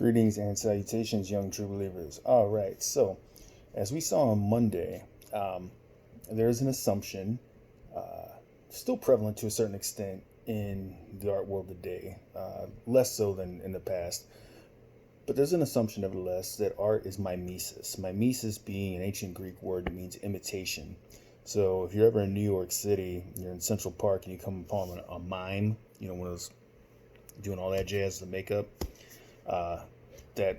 Greetings and salutations, young true believers. All right, so as we saw on Monday, there is an assumption, still prevalent to a certain extent in the art world today, less so than in the past. But there's an assumption, nevertheless, that art is mimesis. Mimesis being an ancient Greek word that means imitation. So if you're ever in New York City, you're in Central Park, and you come upon a mime, one of those doing all that jazz, the makeup, that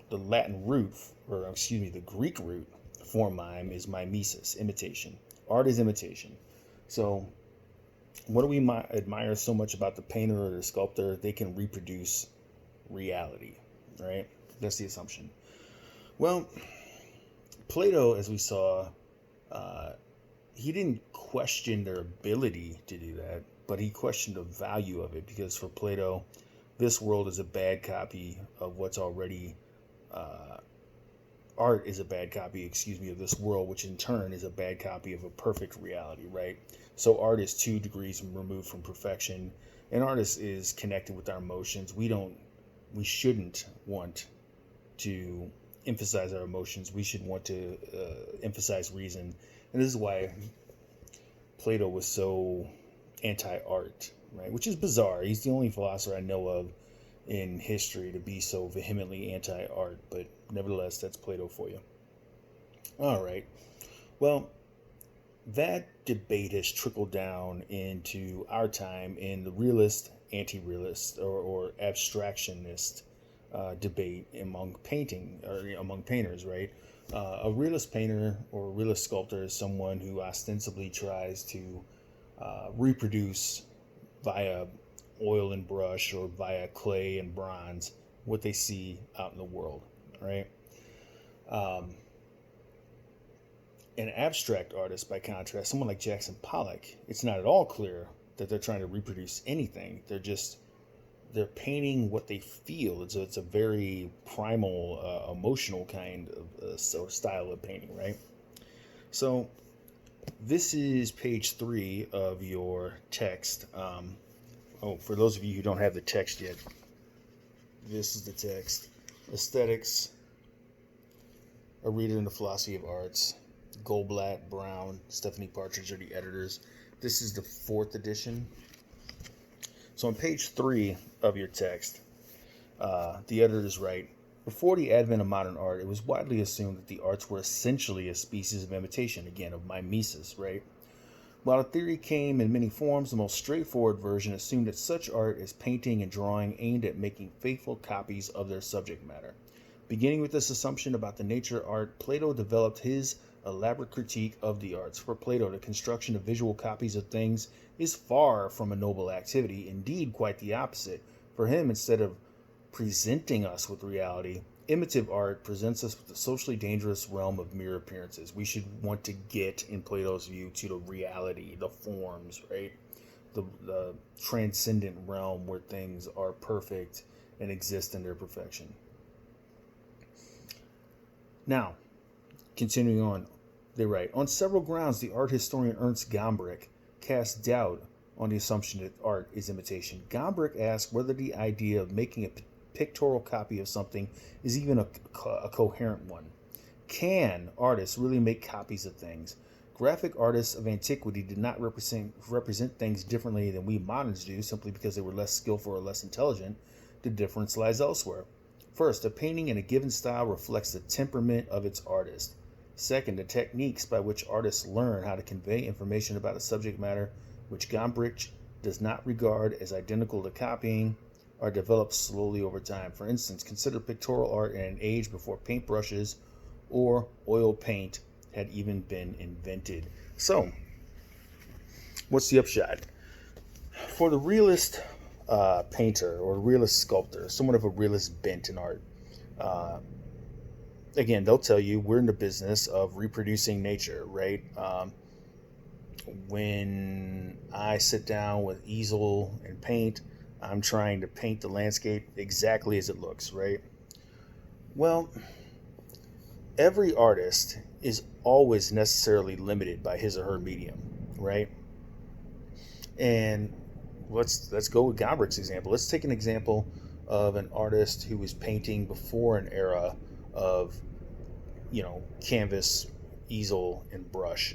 the Latin root, the Greek root for mime is mimesis, imitation. Art is imitation. So what do we admire so much about the painter or the sculptor? They can reproduce reality, right? That's the assumption. Well, Plato, as we saw, he didn't question their ability to do that, but he questioned the value of it, because for Plato, this world is a bad copy of what's already, art is a bad copy, of this world, which in turn is a bad copy of a perfect reality, right? So art is 2 degrees removed from perfection. An artist is connected with our emotions. We shouldn't want to emphasize our emotions. We should want to emphasize reason. And this is why Plato was so anti-art, right? Which is bizarre. He's the only philosopher I know of in history to be so vehemently anti-art, but nevertheless, that's Plato for you. All right. Well, that debate has trickled down into our time in the realist, anti-realist, or abstractionist debate among painters, right? A realist painter or a realist sculptor is someone who ostensibly tries to reproduce via oil and brush or via clay and bronze what they see out in the world, right? An abstract artist, by contrast, someone like Jackson Pollock, it's not at all clear that they're trying to reproduce anything. They're painting what they feel. It's a very primal, emotional kind of style of painting, right? So this is page 3 of your text. For those of you who don't have the text yet, this is the text. Aesthetics, a reader in the philosophy of arts. Goldblatt, Brown, Stephanie Partridge are the editors. This is the 4th edition. So on page 3 of your text, the editors write, before the advent of modern art, it was widely assumed that the arts were essentially a species of imitation, again, of mimesis, right? While the theory came in many forms, the most straightforward version assumed that such art as painting and drawing aimed at making faithful copies of their subject matter. Beginning with this assumption about the nature of art, Plato developed his elaborate critique of the arts. For Plato, the construction of visual copies of things is far from a noble activity, indeed quite the opposite. For him, instead of presenting us with reality, imitative art presents us with the socially dangerous realm of mere appearances. We should want to get, in Plato's view, to the reality, the forms, right? The transcendent realm where things are perfect and exist in their perfection. Now, continuing on, they write, on several grounds, the art historian Ernst Gombrich casts doubt on the assumption that art is imitation. Gombrich asks whether the idea of making a pictorial copy of something is even a coherent one. Can artists really make copies of things? Graphic artists of antiquity did not represent things differently than we moderns do simply because they were less skillful or less intelligent. The difference lies elsewhere. First, a painting in a given style reflects the temperament of its artist. Second, the techniques by which artists learn how to convey information about a subject matter, which Gombrich does not regard as identical to copying, are developed slowly over time. For instance, consider pictorial art in an age before paintbrushes or oil paint had even been invented. So, what's the upshot? For the realist painter or realist sculptor, somewhat of a realist bent in art, again, they'll tell you we're in the business of reproducing nature, right? When I sit down with easel and paint, I'm trying to paint the landscape exactly as it looks, right? Well, every artist is always necessarily limited by his or her medium, right? And let's go with Gombrich's example. Let's take an example of an artist who was painting before an era of, canvas, easel, and brush.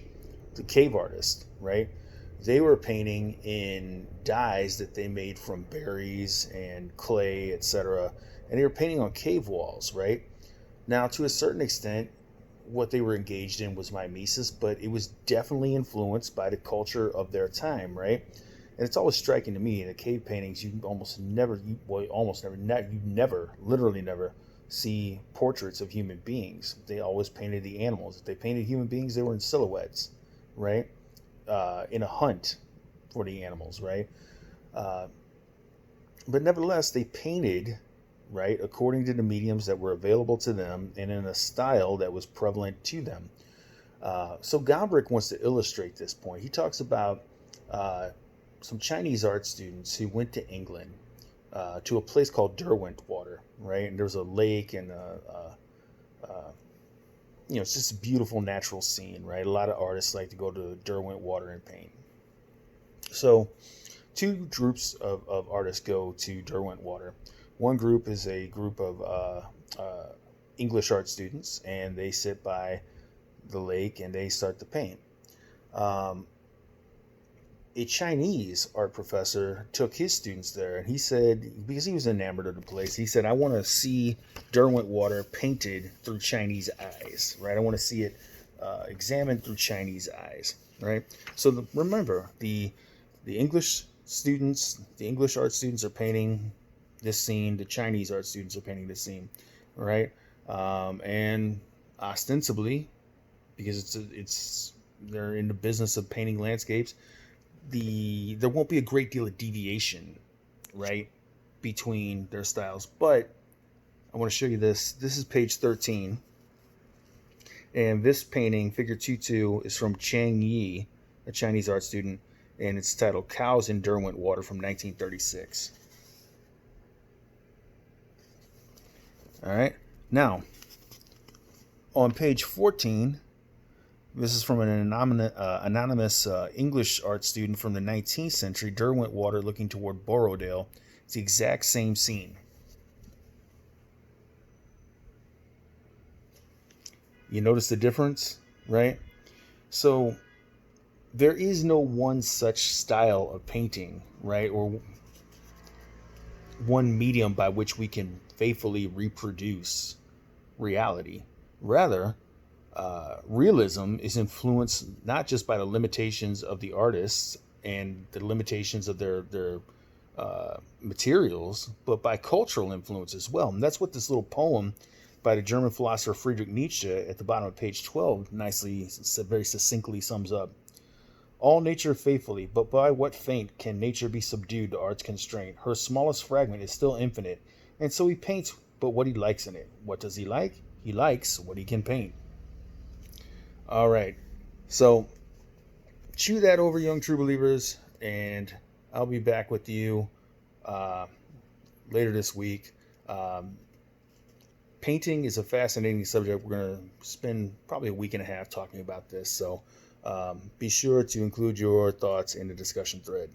The cave artist, right? They were painting in dyes that they made from berries and clay, etc. And they were painting on cave walls, right? Now, to a certain extent, what they were engaged in was mimesis, but it was definitely influenced by the culture of their time, right? And it's always striking to me in the cave paintings, you never, literally never see portraits of human beings. They always painted the animals. If they painted human beings, they were in silhouettes, right? In a hunt for the animals, right? Uh, but nevertheless, they painted, right, according to the mediums that were available to them and in a style that was prevalent to them. So Gombrich wants to illustrate this point. He talks about some Chinese art students who went to England to a place called Derwentwater, right? And there's a lake and it's just a beautiful natural scene, right? A lot of artists like to go to Derwentwater and paint. So two groups of artists go to Derwentwater. One group is a group of English art students, and they sit by the lake and they start to paint. A Chinese art professor took his students there, and he said, because he was enamored of the place, he said, I want to see Derwentwater painted through Chinese eyes, right? I want to see it examined through Chinese eyes, right? So remember, the English students, the English art students are painting this scene, the Chinese art students are painting this scene, right? And ostensibly, because it's they're in the business of painting landscapes, there won't be a great deal of deviation, right, between their styles. But I want to show you this. This is page 13, and this painting, figure 2-2, is from Chang Yi, a Chinese art student, and it's titled "Cows in Derwentwater" from 1936. All right. Now, on page 14, this is from an anonymous English art student from the 19th century, Derwentwater looking toward Borrowdale. It's the exact same scene. You notice the difference, right? So there is no one such style of painting, right? Or one medium by which we can faithfully reproduce reality. Rather, realism is influenced not just by the limitations of the artists and the limitations of their materials, but by cultural influence as well. And that's what this little poem by the German philosopher Friedrich Nietzsche at the bottom of page 12 nicely, very succinctly sums up. All nature faithfully, but by what feint can nature be subdued to art's constraint? Her smallest fragment is still infinite, and so he paints but what he likes in it. What does he like? He likes what he can paint. All right, so chew that over, young true believers, and I'll be back with you later this week. Painting is a fascinating subject. We're going to spend probably a week and a half talking about this, so be sure to include your thoughts in the discussion thread.